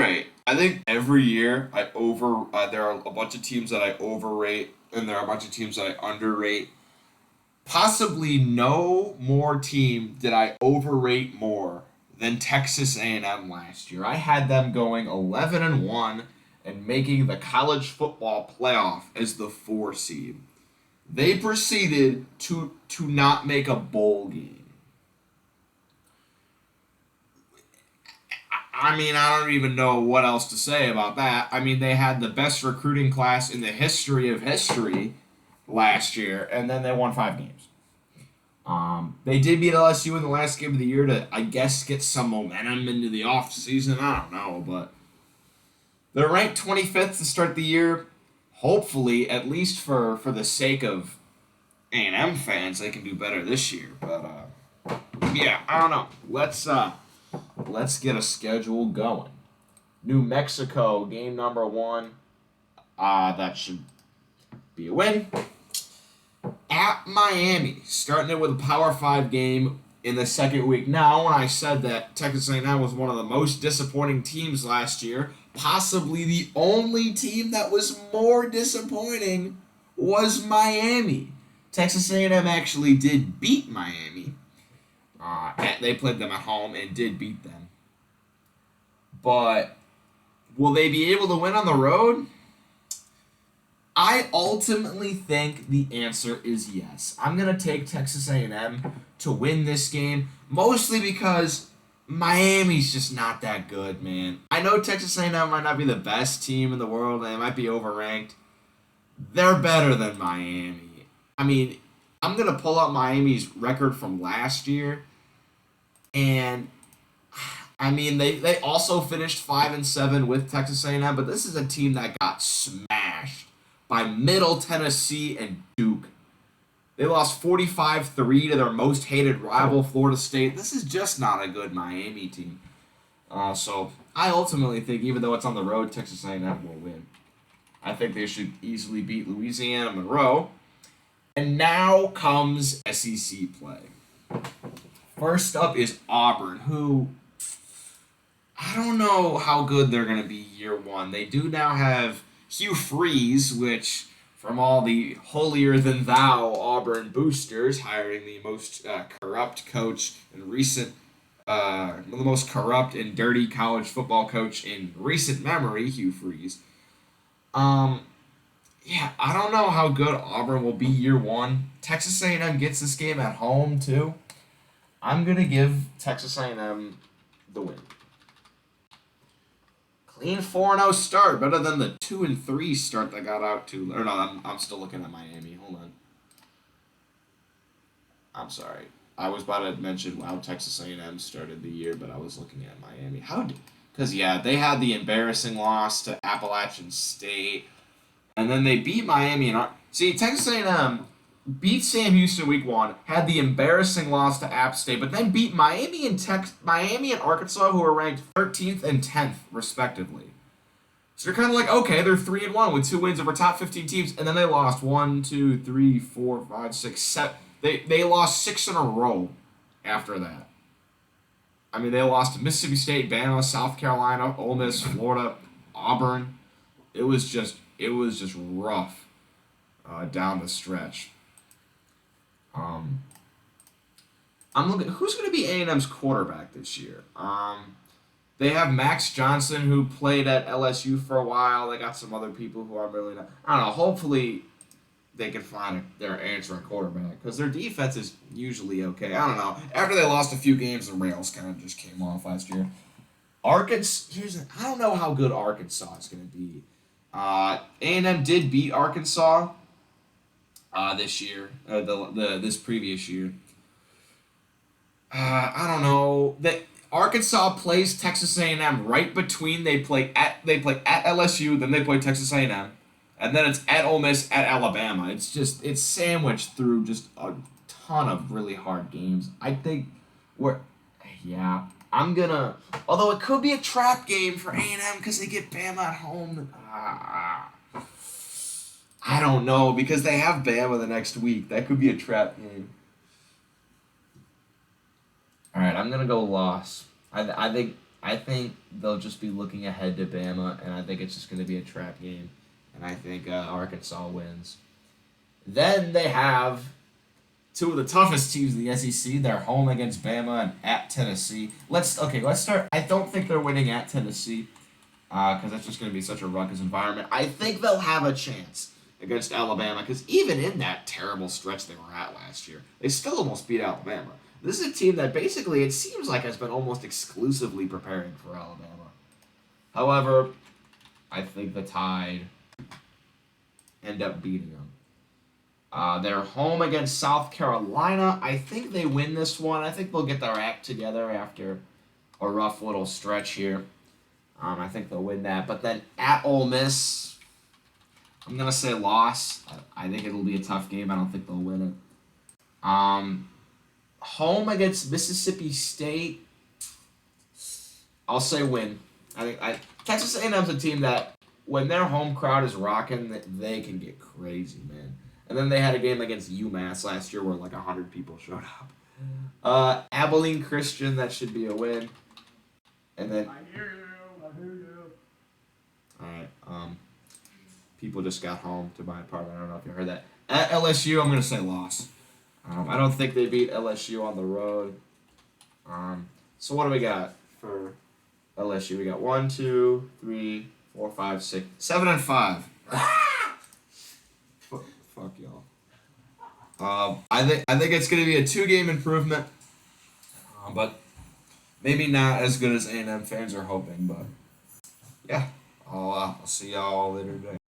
right. I think every year there are a bunch of teams that I overrate, and there are a bunch of teams that I underrate. Possibly no more team did I overrate more than Texas A&M last year. I had them going 11-1 and making the college football playoff as the 4 seed. They proceeded to not make a bowl game. I mean, I don't even know what else to say about that. I mean, they had the best recruiting class in the history of history last year, and then they won 5 games. They did beat LSU in the last game of the year to, I guess, get some momentum into the offseason. I don't know, but they're ranked 25th to start the year. Hopefully, at least for the sake of A&M fans, they can do better this year. But yeah, I don't know. Let's get a schedule going. New Mexico, game number 1. That should be a win. At Miami, starting it with a Power 5 game in the second week. Now, when I said that Texas A&M was one of the most disappointing teams last year, possibly the only team that was more disappointing was Miami. Texas A&M actually did beat Miami. They played them at home and did beat them. But will they be able to win on the road? I ultimately think the answer is yes. I'm going to take Texas A&M to win this game, mostly because Miami's just not that good, man. I know Texas A&M might not be the best team in the world, and they might be overranked. They're better than Miami. I mean, I'm going to pull up Miami's record from last year, and I mean, they also finished 5-7 with Texas A&M, but this is a team that got smashed by Middle Tennessee and Duke. They lost 45-3 to their most hated rival, Florida State. This is just not a good Miami team. So I ultimately think, even though it's on the road, Texas A&M will win. I think they should easily beat Louisiana Monroe. And now comes SEC play. First up is Auburn, who I don't know how good they're going to be year one. They do now have Hugh Freeze, which, from all the holier-than-thou Auburn boosters, hiring the most corrupt coach in recent, the most corrupt and dirty college football coach in recent memory, Hugh Freeze. Yeah, I don't know how good Auburn will be year one. Texas A&M gets this game at home, too. I'm going to give Texas A&M the win. Clean 4-0 start, better than the 2-3 start that got out to. Or no, I'm still looking at Miami. Hold on. I'm sorry. I was about to mention how Texas A&M started the year, but I was looking at Miami. Because, yeah, they had the embarrassing loss to Appalachian State, and then they beat Miami. See, Texas A&M beat Sam Houston week 1, had the embarrassing loss to App State, but then beat Miami and Arkansas, who are ranked 13th and 10th, respectively. So you're kind of like, okay, they're 3-1 with 2 wins over top 15 teams, and then they lost 1, 2, 3, 4, 5, 6, 7. They lost 6 in a row after that. I mean, they lost to Mississippi State, Bama, South Carolina, Ole Miss, Florida, Auburn. It was just rough down the stretch. I'm looking. Who's going to be A&M's quarterback this year? They have Max Johnson, who played at LSU for a while. They got some other people who are really not. I don't know. Hopefully, they can find their answering quarterback, because their defense is usually okay. I don't know. After they lost a few games, the rails kind of just came off last year. Arkansas. I don't know how good Arkansas is going to be. A&M did beat Arkansas this year, this previous year. I don't know. Arkansas plays Texas A&M right between they play at LSU, then they play Texas A&M, and then it's at Ole Miss, at Alabama. It's sandwiched through just a ton of really hard games. I think although it could be a trap game for A&M because they get Bama at home. I don't know, because they have Bama the next week. That could be a trap game. All right, I'm going to go loss. I think I think they'll just be looking ahead to Bama, and I think it's just going to be a trap game. And I think Arkansas wins. Then they have two of the toughest teams in the SEC. They're home against Bama and at Tennessee. Let's start. I don't think they're winning at Tennessee because that's just going to be such a ruckus environment. I think they'll have a chance against Alabama because even in that terrible stretch they were at last year, they still almost beat Alabama. This is a team that basically it seems like has been almost exclusively preparing for Alabama. However, I think the Tide end up beating them. They're home against South Carolina. I think they win this one. I think they'll get their act together after a rough little stretch here. I think they'll win that. But then at Ole Miss, I'm going to say loss. I think it'll be a tough game. I don't think they'll win it. Home against Mississippi State, I'll say win. Texas A&M's a team that when their home crowd is rocking, they can get crazy, man. And then they had a game against UMass last year where like 100 people showed up. Abilene Christian, that should be a win. And then I hear you. All right. People just got home to my apartment. I don't know if you heard that. At LSU, I'm gonna say loss. I don't think they beat LSU on the road. So what do we got for LSU? We got 1, 2, 3, 4, 5, 6, 7, and 5. Fuck y'all. I think it's gonna be a 2-game improvement, but maybe not as good as A&M fans are hoping. But yeah, I'll see y'all later today.